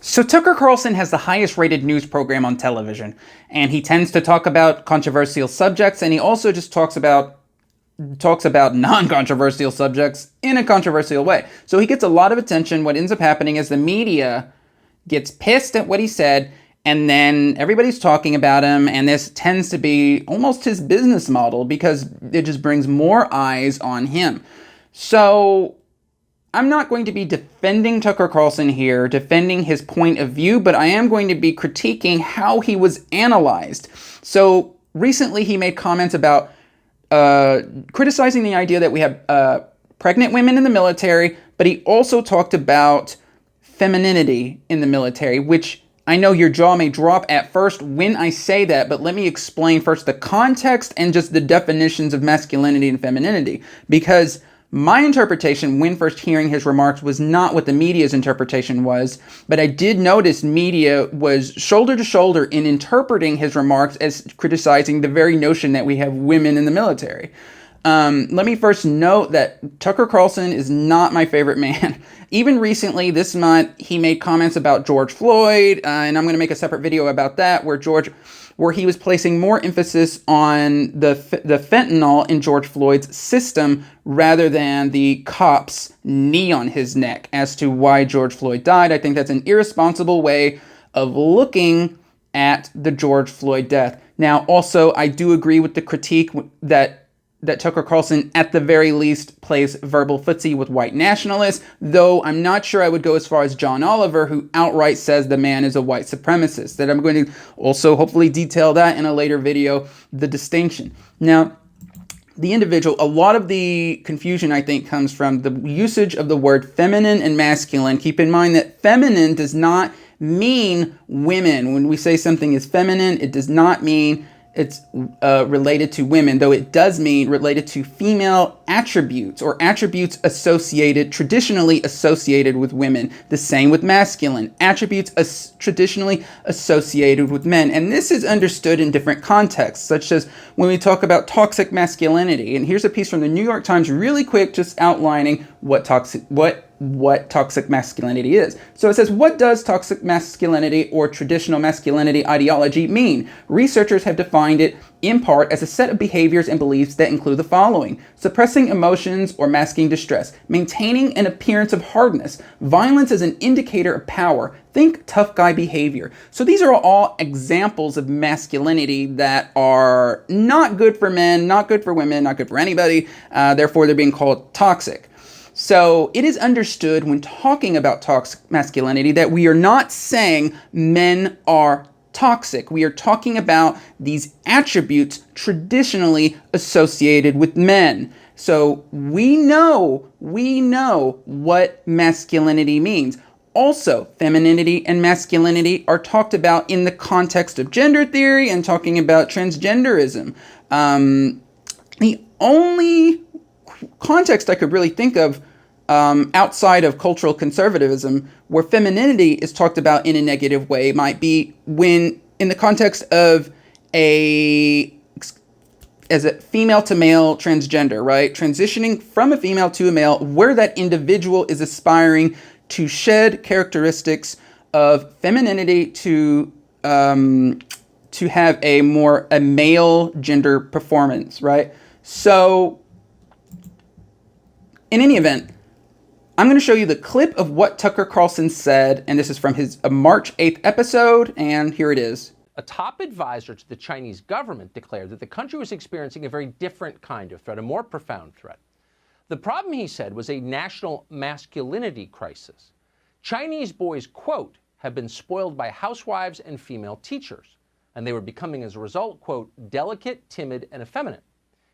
So Tucker Carlson has the highest rated news program on television, and he tends to talk about controversial subjects, and he also just talks about non-controversial subjects in a controversial way. So he gets a lot of attention. What ends up happening is the media gets pissed at what he said, and then everybody's talking about him, and this tends to be almost his business model because it just brings more eyes on him. So I'm not going to be defending Tucker Carlson here, defending his point of view, but I am going to be critiquing how he was analyzed. So recently he made comments about criticizing the idea that we have pregnant women in the military, but he also talked about femininity in the military, which I know your jaw may drop at first when I say that, but let me explain first the context and just the definitions of masculinity and femininity, because my interpretation when first hearing his remarks was not what the media's interpretation was, but I did notice media was shoulder to shoulder in interpreting his remarks as criticizing the very notion that we have women in the military. Let me first note that Tucker Carlson is not my favorite man. Even recently, this month, he made comments about George Floyd, and I'm going to make a separate video about that, where he was placing more emphasis on the fentanyl in George Floyd's system rather than the cop's knee on his neck as to why George Floyd died. I think that's an irresponsible way of looking at the George Floyd death. Now, also, I do agree with the critique that Tucker Carlson, at the very least, plays verbal footsie with white nationalists, though I'm not sure I would go as far as John Oliver, who outright says the man is a white supremacist. That I'm going to also hopefully detail that in a later video, the distinction. Now, the individual, a lot of the confusion, I think, comes from the usage of the word feminine and masculine. Keep in mind that feminine does not mean women. When we say something is feminine, it does not mean it's related to women, though it does mean related to female attributes or attributes traditionally associated with women. The same with masculine, attributes traditionally associated with men. And this is understood in different contexts, such as when we talk about toxic masculinity. And here's a piece from the New York Times really quick, just outlining what toxic masculinity is. So it says, what does toxic masculinity or traditional masculinity ideology mean? Researchers have defined it in part as a set of behaviors and beliefs that include the following: suppressing emotions or masking distress, maintaining an appearance of hardness, violence as an indicator of power, think tough guy behavior. So these are all examples of masculinity that are not good for men, not good for women, not good for anybody. Therefore, they're being called toxic. So it is understood when talking about toxic masculinity that we are not saying men are toxic. We are talking about these attributes traditionally associated with men. So we know what masculinity means. Also, femininity and masculinity are talked about in the context of gender theory and talking about transgenderism. The only context I could really think of outside of cultural conservatism where femininity is talked about in a negative way might be when in the context of as a female to male transgender, right? Transitioning from a female to a male, where that individual is aspiring to shed characteristics of femininity to have a male gender performance, right? So in any event, I'm going to show you the clip of what Tucker Carlson said, and this is from his March 8th episode, and here it is. A top advisor to the Chinese government declared that the country was experiencing a very different kind of threat, a more profound threat. The problem, he said, was a national masculinity crisis. Chinese boys, quote, have been spoiled by housewives and female teachers, and they were becoming, as a result, quote, delicate, timid, and effeminate.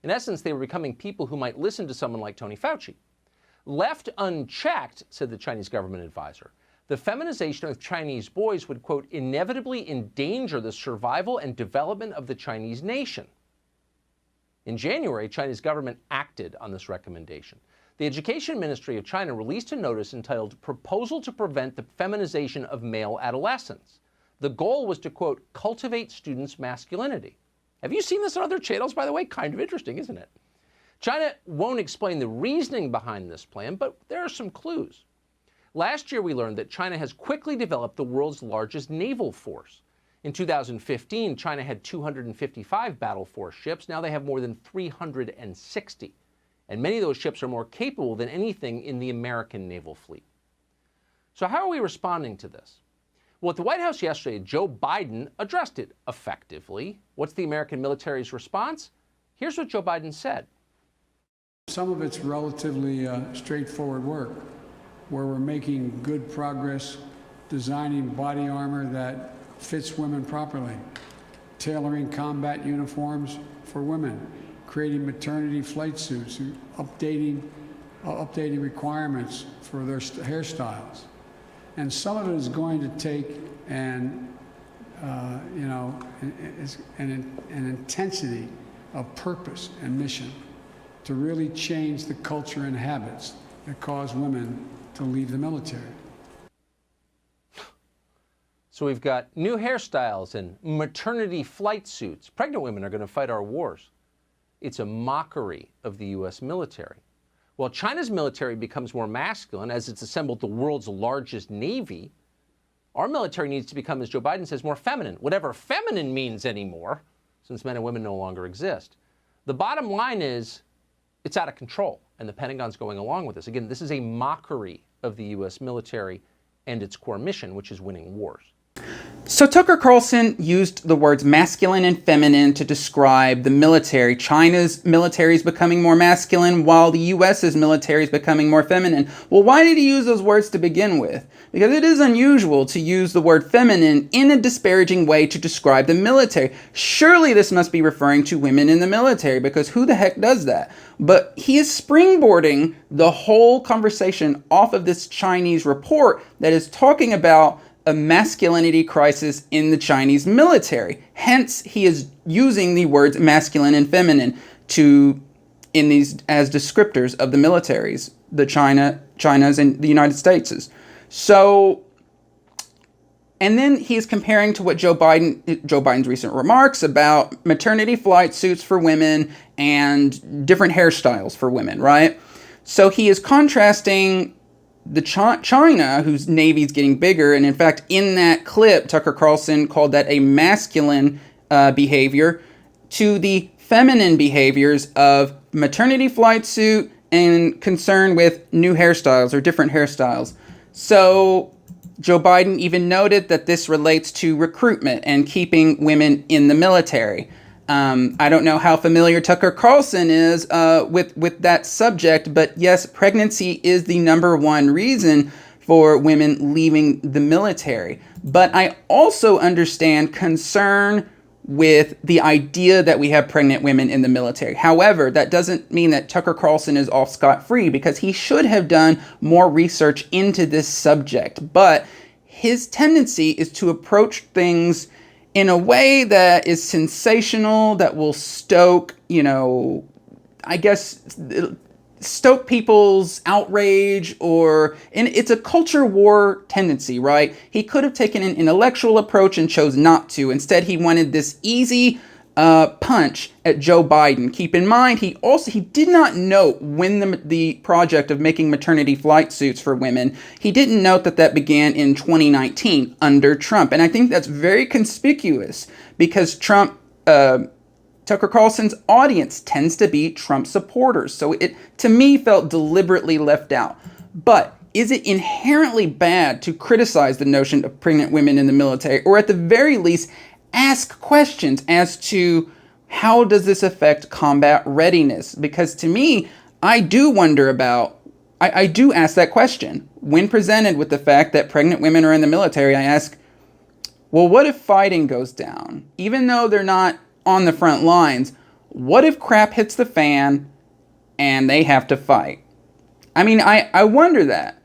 In essence, they were becoming people who might listen to someone like Tony Fauci. Left unchecked, said the Chinese government advisor, the feminization of Chinese boys would, quote, inevitably endanger the survival and development of the Chinese nation. In January, China's government acted on this recommendation. The Education Ministry of China released a notice entitled Proposal to Prevent the Feminization of Male Adolescents. The goal was to, quote, cultivate students' masculinity. Have you seen this on other channels, by the way? Kind of interesting, isn't it? China won't explain the reasoning behind this plan, but there are some clues. Last year, we learned that China has quickly developed the world's largest naval force. In 2015, China had 255 battle force ships. Now they have more than 360. And many of those ships are more capable than anything in the American naval fleet. So how are we responding to this? Well, at the White House yesterday, Joe Biden addressed it effectively. What's the American military's response? Here's what Joe Biden said. Some of it's relatively straightforward work, where we're making good progress designing body armor that fits women properly, tailoring combat uniforms for women, creating maternity flight suits, updating requirements for their hairstyles. And some of it is going to take an intensity of purpose and mission to really change the culture and habits that cause women to leave the military. So we've got new hairstyles and maternity flight suits. Pregnant women are going to fight our wars. It's a mockery of the U.S. military. While China's military becomes more masculine as it's assembled the world's largest navy, our military needs to become, as Joe Biden says, more feminine, whatever feminine means anymore, since men and women no longer exist. The bottom line is it's out of control, and the Pentagon's going along with this. Again, this is a mockery of the U.S. military and its core mission, which is winning wars. So Tucker Carlson used the words masculine and feminine to describe the military. China's military is becoming more masculine while the U.S.'s military is becoming more feminine. Well, why did he use those words to begin with? Because it is unusual to use the word feminine in a disparaging way to describe the military. Surely this must be referring to women in the military, because who the heck does that? But he is springboarding the whole conversation off of this Chinese report that is talking about a masculinity crisis in the Chinese military. Hence, he is using the words masculine and feminine in these as descriptors of the militaries, the China's and the United States's. So, and then he's comparing to what Joe Biden's recent remarks about maternity flight suits for women and different hairstyles for women, right? So he is contrasting the China, whose navy's getting bigger, and in fact, in that clip, Tucker Carlson called that a masculine behavior, to the feminine behaviors of maternity flight suit and concern with new hairstyles or different hairstyles. So Joe Biden even noted that this relates to recruitment and keeping women in the military. I don't know how familiar Tucker Carlson is with that subject, but yes, pregnancy is the number one reason for women leaving the military. But I also understand concern with the idea that we have pregnant women in the military. However, that doesn't mean that Tucker Carlson is off scot-free, because he should have done more research into this subject. But his tendency is to approach things in a way that is sensational, that will stoke, stoke people's outrage, and it's a culture war tendency, right? He could have taken an intellectual approach and chose not to. Instead, he wanted this easy punch at Joe Biden. Keep in mind, he did not note when the project of making maternity flight suits for women, he didn't note that began in 2019 under Trump. And I think that's very conspicuous, because Tucker Carlson's audience tends to be Trump supporters. So it, to me, felt deliberately left out. But is it inherently bad to criticize the notion of pregnant women in the military, or at the very least, ask questions as to how does this affect combat readiness? Because to me, I do ask that question. When presented with the fact that pregnant women are in the military, I ask, well, what if fighting goes down? Even though they're not on the front lines, what if crap hits the fan and they have to fight? I mean, I wonder that.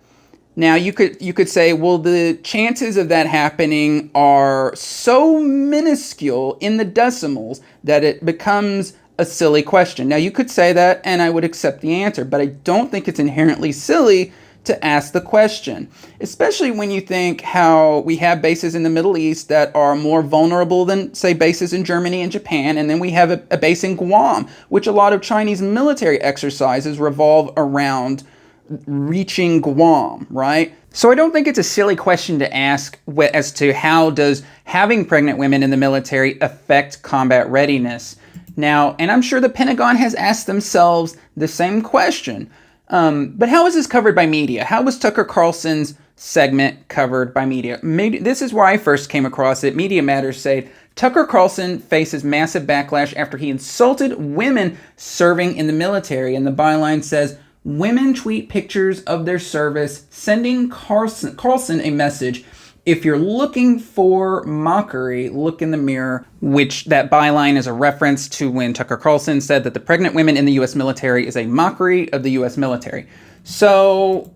Now, you could say, well, the chances of that happening are so minuscule in the decimals that it becomes a silly question. Now, you could say that, and I would accept the answer, but I don't think it's inherently silly to ask the question, especially when you think how we have bases in the Middle East that are more vulnerable than, say, bases in Germany and Japan, and then we have a base in Guam, which a lot of Chinese military exercises revolve around reaching Guam, right? So I don't think it's a silly question to ask as to how does having pregnant women in the military affect combat readiness. Now, and I'm sure the Pentagon has asked themselves the same question. But how is this covered by media? How was Tucker Carlson's segment covered by media? Maybe this is where I first came across it. Media Matters say Tucker Carlson faces massive backlash after he insulted women serving in the military. And the byline says, women tweet pictures of their service, sending Carlson a message. If you're looking for mockery, look in the mirror, which that byline is a reference to when Tucker Carlson said that the pregnant women in the U.S. military is a mockery of the U.S. military. So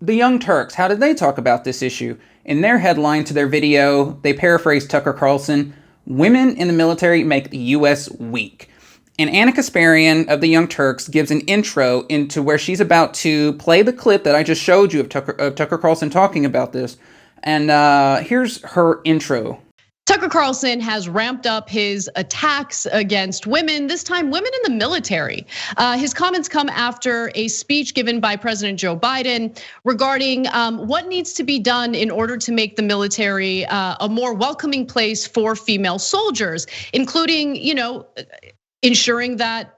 the Young Turks, how did they talk about this issue? In their headline to their video, they paraphrased Tucker Carlson, "Women in the military make the U.S. weak." And Anna Kasparian of the Young Turks gives an intro into where she's about to play the clip that I just showed you of Tucker Carlson talking about this. And here's her intro. Tucker Carlson has ramped up his attacks against women, this time women in the military. His comments come after a speech given by President Joe Biden regarding what needs to be done in order to make the military a more welcoming place for female soldiers, including, ensuring that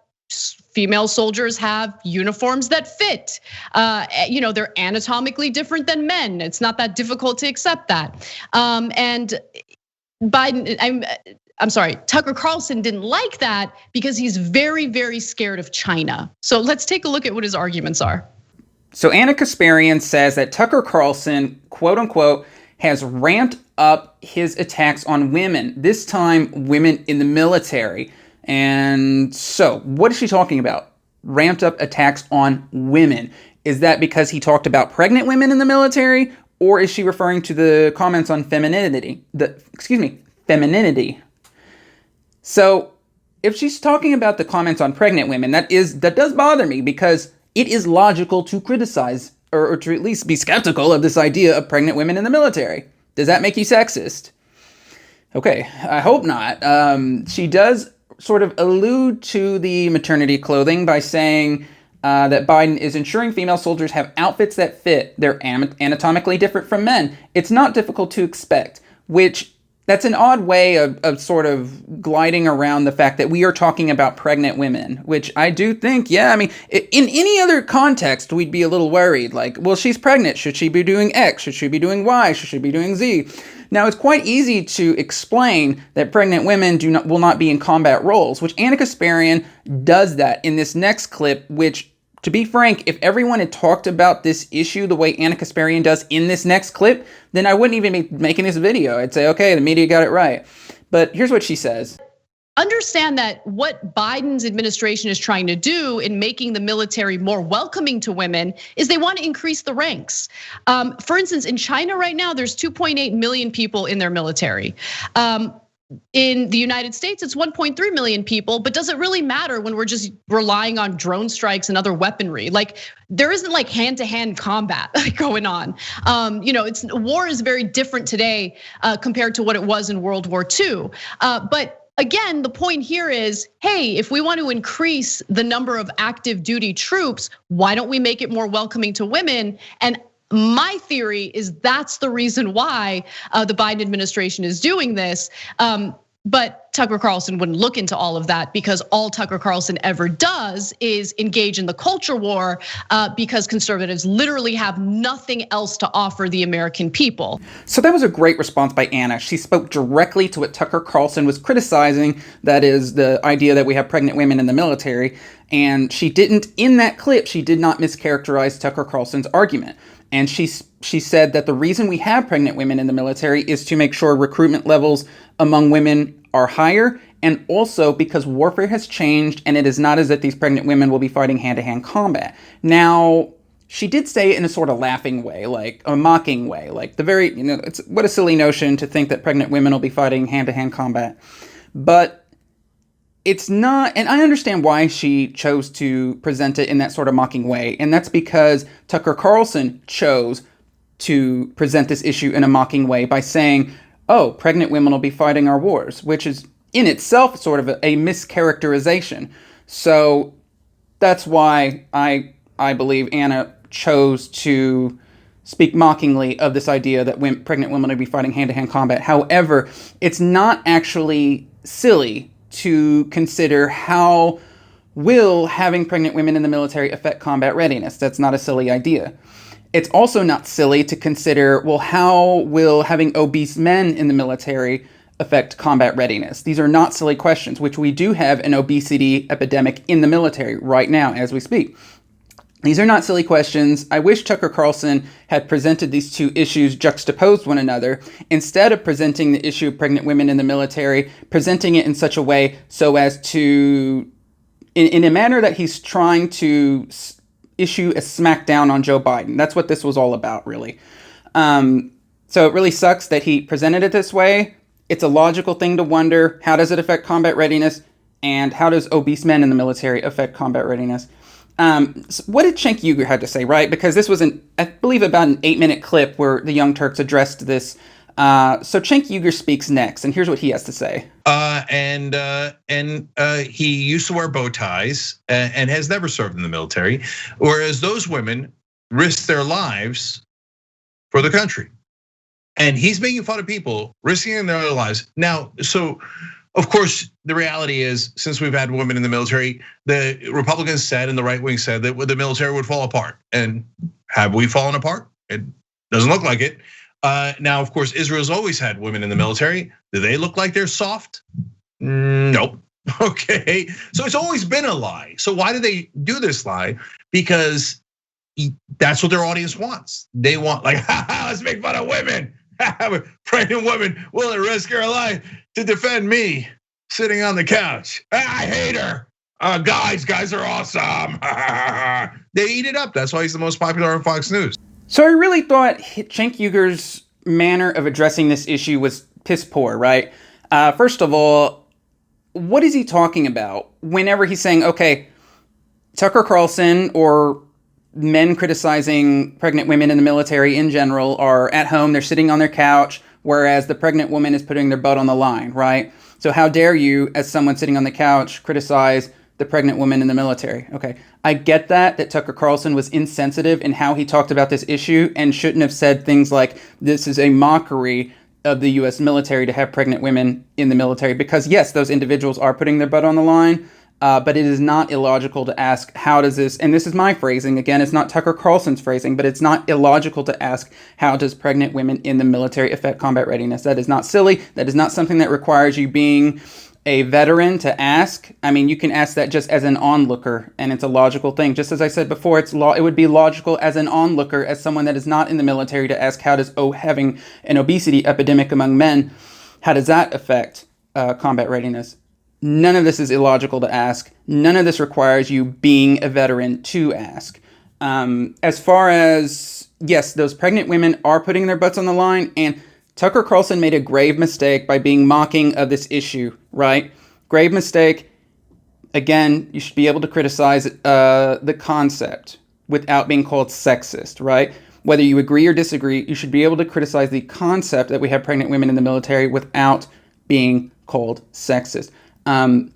female soldiers have uniforms that fit. They're anatomically different than men. It's not that difficult to accept that. And Tucker Carlson didn't like that because he's very, very scared of China. So let's take a look at what his arguments are. So Anna Kasparian says that Tucker Carlson, quote unquote, has ramped up his attacks on women, this time women in the military. And so, what is she talking about? Ramped up attacks on women. Is that because he talked about pregnant women in the military? Or is she referring to the comments on femininity? Femininity. So, if she's talking about the comments on pregnant women, that does bother me because it is logical to criticize or to at least be skeptical of this idea of pregnant women in the military. Does that make you sexist? Okay, I hope not. She does sort of allude to the maternity clothing by saying that Biden is ensuring female soldiers have outfits that fit. They're anatomically different from men. It's not difficult to expect, which that's an odd way of sort of gliding around the fact that we are talking about pregnant women, which I do think, in any other context, we'd be a little worried. Like, well, she's pregnant. Should she be doing X? Should she be doing Y? Should she be doing Z? Now, it's quite easy to explain that pregnant women will not be in combat roles, which Anna Kasparian does that in this next clip, which, to be frank, if everyone had talked about this issue the way Anna Kasparian does in this next clip, then I wouldn't even be making this video. I'd say, okay, the media got it right. But here's what she says. Understand that what Biden's administration is trying to do in making the military more welcoming to women is they want to increase the ranks. For instance, in China right now, there's 2.8 million people in their military. In the United States, it's 1.3 million people, but does it really matter when we're just relying on drone strikes and other weaponry? Like, there isn't like hand-to-hand combat going on. War is very different today compared to what it was in World War II. But again, the point here is, hey, if we want to increase the number of active duty troops, why don't we make it more welcoming to women? And my theory is that's the reason why the Biden administration is doing this. But Tucker Carlson wouldn't look into all of that because all Tucker Carlson ever does is engage in the culture war because conservatives literally have nothing else to offer the American people. So that was a great response by Anna. She spoke directly to what Tucker Carlson was criticizing, that is the idea that we have pregnant women in the military. And she didn't, in that clip, she did not mischaracterize Tucker Carlson's argument. And she said that the reason we have pregnant women in the military is to make sure recruitment levels among women are higher, and also because warfare has changed and it is not as if these pregnant women will be fighting hand-to-hand combat. Now, she did say it in a sort of laughing way, like a mocking way, like it's what a silly notion to think that pregnant women will be fighting hand-to-hand combat. But it's not, and I understand why she chose to present it in that sort of mocking way, and that's because Tucker Carlson chose to present this issue in a mocking way by saying, oh, pregnant women will be fighting our wars, which is in itself sort of a mischaracterization. So that's why I believe Anna chose to speak mockingly of this idea that pregnant women would be fighting hand-to-hand combat. However, it's not actually silly to consider how will having pregnant women in the military affect combat readiness. That's not a silly idea. It's also not silly to consider, well, how will having obese men in the military affect combat readiness? These are not silly questions, which we do have an obesity epidemic in the military right now as we speak. These are not silly questions. I wish Tucker Carlson had presented these two issues juxtaposed one another, instead of presenting the issue of pregnant women in the military, presenting it in such a way so as to, in a manner that he's trying to issue a smackdown on Joe Biden. That's what this was all about, really. So it really sucks that he presented it this way. It's a logical thing to wonder, how does it affect combat readiness? And how does obese men in the military affect combat readiness? So what did Cenk Uygur have to say, right? Because this was, I believe, about an 8-minute clip where the Young Turks addressed this. So Cenk Uygur speaks next, and here's what he has to say. He used to wear bow ties and has never served in the military, whereas those women risk their lives for the country. And he's making fun of people risking their lives. Now, so of course, the reality is, since we've had women in the military, the Republicans said and the right wing said that the military would fall apart. And have we fallen apart? It doesn't look like it. Now, of course, Israel's always had women in the military. Do they look like they're soft? Nope. Okay, so it's always been a lie. So why do they do this lie? Because that's what their audience wants. They want, like, let's make fun of women. Pregnant women willing to risk her life to defend me sitting on the couch. I hate her. Guys are awesome. They eat it up. That's why he's the most popular on Fox News. So I really thought Cenk Uygur's manner of addressing this issue was piss poor, right? First of all, what is he talking about whenever he's saying, okay, Tucker Carlson or men criticizing pregnant women in the military in general are at home, they're sitting on their couch, whereas the pregnant woman is putting their butt on the line, right? So how dare you, as someone sitting on the couch, criticize the pregnant woman in the military? Okay, I get that Tucker Carlson was insensitive in how he talked about this issue and shouldn't have said things like, this is a mockery of the US military to have pregnant women in the military, because yes, those individuals are putting their butt on the line. But it is not illogical to ask, how does this, and this is my phrasing, again, it's not Tucker Carlson's phrasing, but it's not illogical to ask, how does pregnant women in the military affect combat readiness? That is not silly. That is not something that requires you being a veteran to ask. I mean, you can ask that just as an onlooker, and it's a logical thing. Just as I said before, it would be logical as an onlooker, as someone that is not in the military, to ask, how does having an obesity epidemic among men, how does that affect combat readiness? None of this is illogical to ask. None of this requires you being a veteran to ask. As far as, yes, those pregnant women are putting their butts on the line, and Tucker Carlson made a grave mistake by being mocking of this issue, right? Grave mistake. Again, you should be able to criticize the concept without being called sexist, right? Whether you agree or disagree, you should be able to criticize the concept that we have pregnant women in the military without being called sexist. And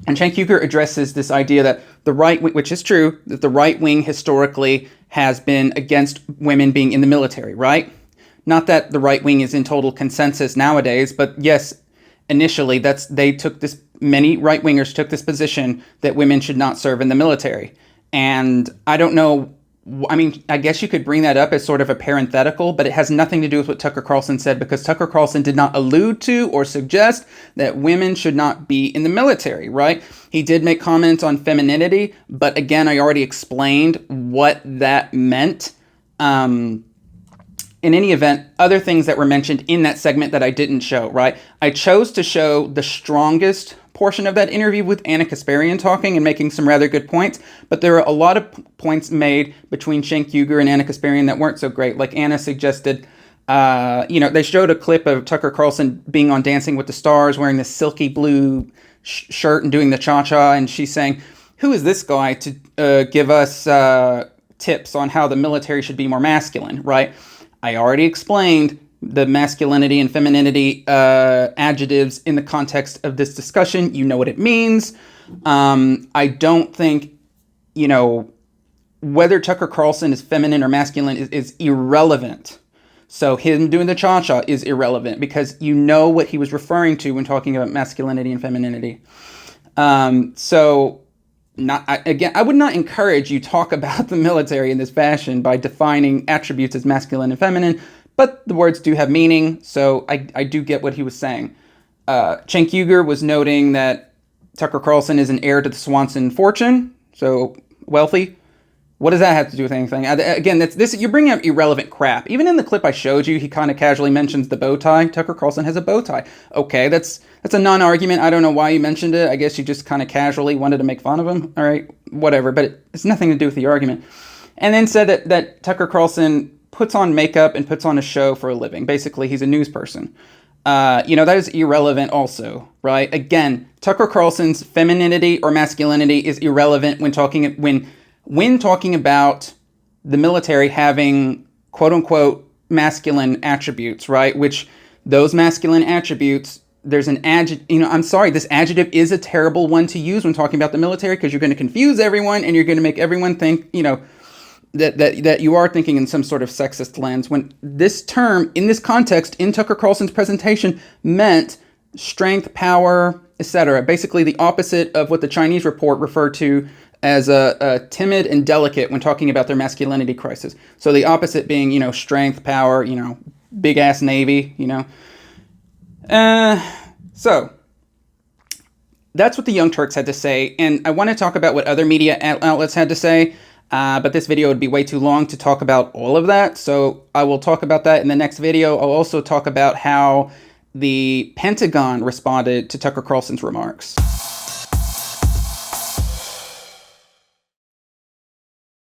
Cenk Uygur addresses this idea that the right wing, which is true, that the right wing historically has been against women being in the military, right? Not that the right wing is in total consensus nowadays, but yes, initially many right wingers took this position that women should not serve in the military. And I don't know, I mean, I guess you could bring that up as sort of a parenthetical, but it has nothing to do with what Tucker Carlson said, because Tucker Carlson did not allude to or suggest that women should not be in the military, right? He did make comments on femininity, but again, I already explained what that meant. In any event, other things that were mentioned in that segment that I didn't show, right? I chose to show the strongest portion of that interview with Anna Kasparian talking and making some rather good points, but there are a lot of points made between Cenk Uygur and Anna Kasparian that weren't so great. Like Anna suggested, they showed a clip of Tucker Carlson being on Dancing with the Stars, wearing this silky blue shirt and doing the cha-cha, and she's saying, who is this guy to give us tips on how the military should be more masculine, right? I already explained the masculinity and femininity adjectives in the context of this discussion. You know what it means. I don't think, whether Tucker Carlson is feminine or masculine is irrelevant. So him doing the cha-cha is irrelevant because you know what he was referring to when talking about masculinity and femininity. I would not encourage you talk about the military in this fashion by defining attributes as masculine and feminine, but the words do have meaning, so I do get what he was saying. Cenk Uygur was noting that Tucker Carlson is an heir to the Swanson fortune, so wealthy. What does that have to do with anything? Again, you're bringing up irrelevant crap. Even in the clip I showed you, he kind of casually mentions the bow tie. Tucker Carlson has a bow tie. Okay, that's a non-argument. I don't know why you mentioned it. I guess you just kind of casually wanted to make fun of him. All right, whatever. But it's nothing to do with the argument. And then said that Tucker Carlson puts on makeup and puts on a show for a living. Basically, he's a news person. That is irrelevant also, right? Again, Tucker Carlson's femininity or masculinity is irrelevant when talking about the military having quote-unquote masculine attributes, right? Which those masculine attributes, there's an adjective, I'm sorry, this adjective is a terrible one to use when talking about the military because you're going to confuse everyone and you're going to make everyone think, that you are thinking in some sort of sexist lens when this term, in this context, in Tucker Carlson's presentation, meant strength, power, etc. Basically the opposite of what the Chinese report referred to as a timid and delicate when talking about their masculinity crisis. So the opposite being, strength, power, big ass Navy, So that's what the Young Turks had to say. And I want to talk about what other media outlets had to say. But this video would be way too long to talk about all of that. So I will talk about that in the next video. I'll also talk about how the Pentagon responded to Tucker Carlson's remarks.